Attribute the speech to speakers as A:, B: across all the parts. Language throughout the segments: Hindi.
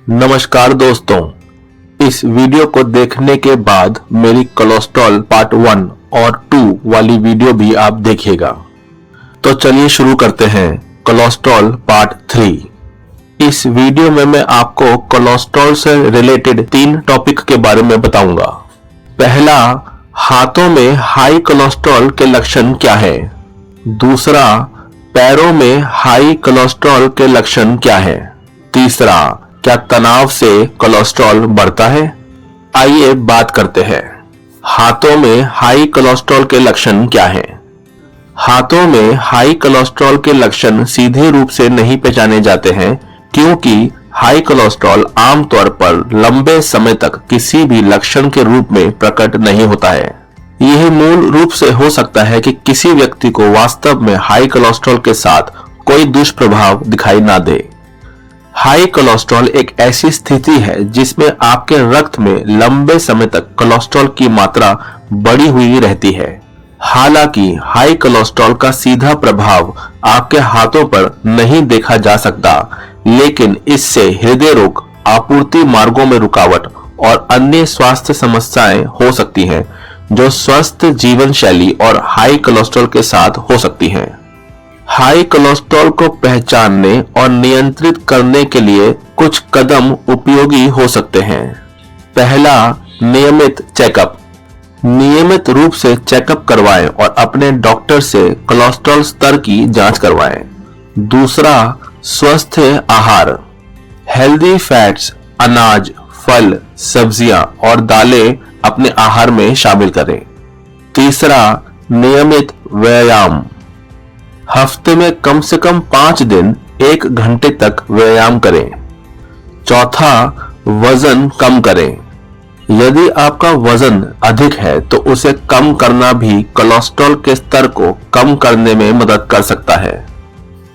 A: नमस्कार दोस्तों, इस वीडियो को देखने के बाद मेरी कोलेस्ट्रॉल पार्ट 1 और 2 वाली वीडियो भी आप देखिएगा। तो चलिए शुरू करते हैं कोलेस्ट्रॉल पार्ट 3। इस वीडियो में मैं आपको कोलेस्ट्रॉल से रिलेटेड 3 टॉपिक के बारे में बताऊंगा। पहला, हाथों में हाई कोलेस्ट्रॉल के लक्षण क्या है। दूसरा, पैरों में हाई कोलेस्ट्रॉल के लक्षण क्या है। तीसरा, क्या तनाव से कोलेस्ट्रॉल बढ़ता है। आइए बात करते हैं। हाथों में हाई कोलेस्ट्रॉल के लक्षण क्या हैं। हाथों में हाई कोलेस्ट्रॉल के लक्षण सीधे रूप से नहीं पहचाने जाते हैं, क्योंकि हाई कोलेस्ट्रॉल आमतौर पर लंबे समय तक किसी भी लक्षण के रूप में प्रकट नहीं होता है। यह मूल रूप से हो सकता है कि किसी व्यक्ति को वास्तव में हाई कोलेस्ट्रॉल के साथ कोई दुष्प्रभाव दिखाई ना दे। हाई कोलेस्ट्रॉल एक ऐसी स्थिति है जिसमें आपके रक्त में लंबे समय तक कोलेस्ट्रॉल की मात्रा बढ़ी हुई रहती है। हालांकि हाई कोलेस्ट्रॉल का सीधा प्रभाव आपके हाथों पर नहीं देखा जा सकता, लेकिन इससे हृदय रोग, आपूर्ति मार्गों में रुकावट और अन्य स्वास्थ्य समस्याएं हो सकती हैं, जो स्वस्थ जीवन शैली और हाई कोलेस्ट्रॉल के साथ हो सकती हैं। हाई कोलेस्ट्रॉल को पहचानने और नियंत्रित करने के लिए कुछ कदम उपयोगी हो सकते हैं। पहला, नियमित चेकअप। नियमित रूप से चेकअप करवाएं और अपने डॉक्टर से कोलेस्ट्रॉल स्तर की जांच करवाएं। दूसरा, स्वस्थ आहार। हेल्दी फैट्स, अनाज, फल, सब्जियां और दालें अपने आहार में शामिल करें। तीसरा, नियमित व्यायाम। हफ्ते में कम से कम 5 दिन 1 घंटे तक व्यायाम करें। चौथा, वजन कम करें। यदि आपका वजन अधिक है तो उसे कम करना भी कोलेस्ट्रॉल के स्तर को कम करने में मदद कर सकता है।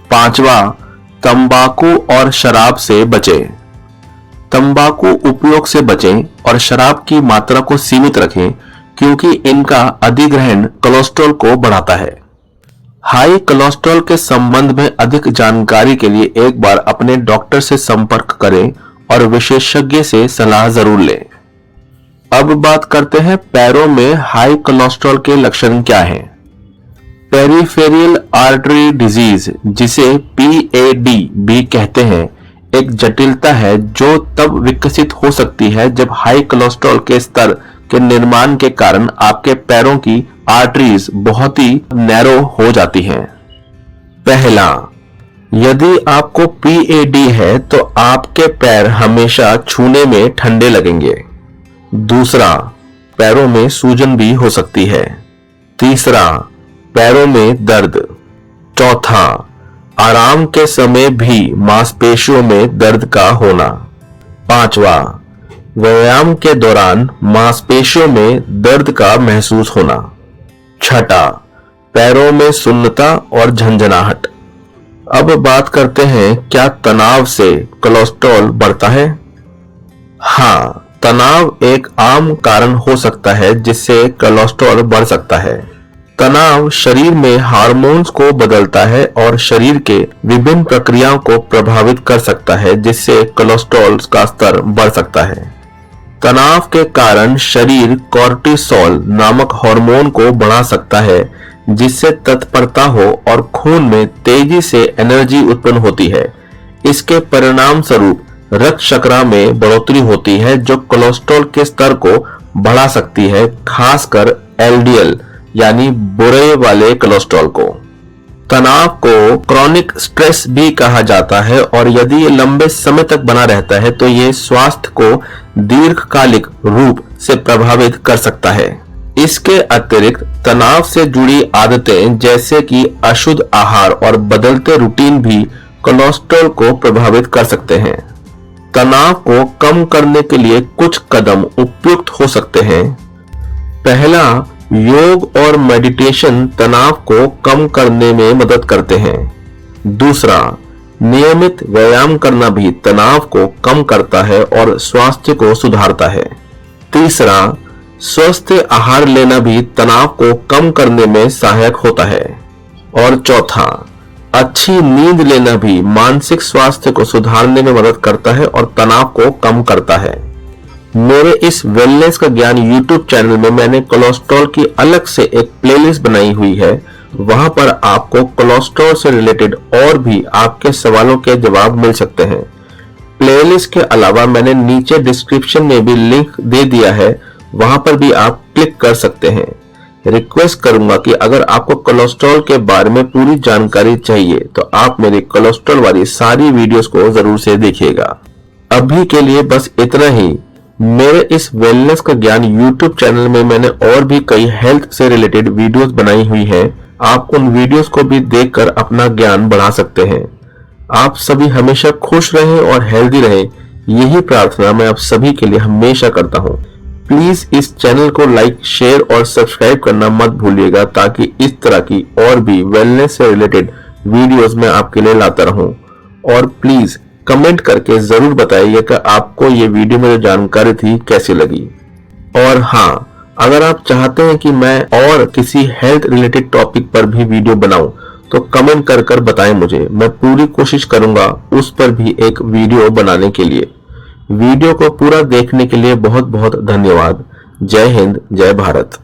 A: पांचवा, तंबाकू और शराब से बचें। तंबाकू उपयोग से बचें और शराब की मात्रा को सीमित रखें, क्योंकि इनका अधिग्रहण कोलेस्ट्रॉल को बढ़ाता है। हाई कोलेस्ट्रॉल के संबंध में अधिक जानकारी के लिए एक बार अपने डॉक्टर से संपर्क करें और विशेषज्ञ से सलाह जरूर लें। अब बात करते हैं पैरों में हाई कोलेस्ट्रॉल के लक्षण क्या हैं। पेरिफेरल आर्टरी डिजीज, जिसे PAD भी कहते हैं, एक जटिलता है जो तब विकसित हो सकती है जब हाई कोलेस्ट्रॉल के स्तर के निर्माण के कारण आपके पैरों की आर्टरीज बहुत ही नैरो हो जाती हैं। पहला, यदि आपको PAD है तो आपके पैर हमेशा छूने में ठंडे लगेंगे। दूसरा, पैरों में सूजन भी हो सकती है। तीसरा, पैरों में दर्द। चौथा, आराम के समय भी मांसपेशियों में दर्द का होना। पांचवा, व्यायाम के दौरान मांसपेशियों में दर्द का महसूस होना। छठा, पैरों में सुन्नता और झंझनाहट। अब बात करते हैं, क्या तनाव से कोलेस्ट्रॉल बढ़ता है। हाँ, तनाव एक आम कारण हो सकता है जिससे कोलेस्ट्रॉल बढ़ सकता है। तनाव शरीर में हार्मोन्स को बदलता है और शरीर के विभिन्न प्रक्रियाओं को प्रभावित कर सकता है, जिससे कोलेस्ट्रॉल का स्तर बढ़ सकता है। तनाव के कारण शरीर कॉर्टिसोल नामक हार्मोन को बढ़ा सकता है, जिससे तत्परता हो और खून में तेजी से एनर्जी उत्पन्न होती है। इसके परिणाम स्वरूप रक्त शर्करा में बढ़ोतरी होती है, जो कोलेस्ट्रॉल के स्तर को बढ़ा सकती है, खासकर LDL यानी बुरे वाले कोलेस्ट्रॉल को। तनाव को क्रॉनिक स्ट्रेस भी कहा जाता है और यदि ये लंबे समय तक बना रहता है तो ये स्वास्थ्य को दीर्घकालिक रूप से प्रभावित कर सकता है। इसके अतिरिक्त तनाव से जुड़ी आदतें जैसे कि अशुद्ध आहार और बदलते रूटीन भी कोलेस्ट्रॉल को प्रभावित कर सकते हैं। तनाव को कम करने के लिए कुछ कदम उपयुक्त हो सकते हैं। पहला, योग और मेडिटेशन तनाव को कम करने में मदद करते हैं। दूसरा, नियमित व्यायाम करना भी तनाव को कम करता है और स्वास्थ्य को सुधारता है। तीसरा, स्वस्थ आहार लेना भी तनाव को कम करने में सहायक होता है। और चौथा, अच्छी नींद लेना भी मानसिक स्वास्थ्य को सुधारने में मदद करता है और तनाव को कम करता है। मेरे इस वेलनेस का ज्ञान यूट्यूब चैनल में मैंने कोलेस्ट्रॉल की अलग से एक प्लेलिस्ट बनाई हुई है। वहां पर आपको कोलेस्ट्रॉल से रिलेटेड और भी आपके सवालों के जवाब मिल सकते हैं। प्लेलिस्ट के अलावा मैंने नीचे डिस्क्रिप्शन में भी लिंक दे दिया है, वहां पर भी आप क्लिक कर सकते हैं। रिक्वेस्ट करूंगा कि अगर आपको कोलेस्ट्रॉल के बारे में पूरी जानकारी चाहिए तो आप मेरी कोलेस्ट्रॉल वाली सारी वीडियोस को जरूर से देखिएगा। अभी के लिए बस इतना ही। मेरे इस वेलनेस का ज्ञान यूट्यूब चैनल में मैंने और भी कई हेल्थ से रिलेटेड वीडियोस बनाई हुई हैं। आप उन वीडियोस को भी देखकर अपना ज्ञान बढ़ा सकते हैं। आप सभी हमेशा खुश रहें और हेल्दी रहें, यही प्रार्थना मैं आप सभी के लिए हमेशा करता हूं। प्लीज इस चैनल को लाइक, शेयर और सब्सक्राइब करना मत भूलिएगा, ताकि इस तरह की और भी वेलनेस से रिलेटेड वीडियोस मैं आपके लिए लाता रहूं। और प्लीज कमेंट करके जरूर बताइए कि आपको ये वीडियो में जो जानकारी थी कैसी लगी। और हाँ, अगर आप चाहते हैं कि मैं और किसी हेल्थ रिलेटेड टॉपिक पर भी वीडियो बनाऊं तो कमेंट कर बताएं मुझे। मैं पूरी कोशिश करूंगा उस पर भी एक वीडियो बनाने के लिए। वीडियो को पूरा देखने के लिए बहुत बहुत धन्यवाद। जय हिंद, जय भारत।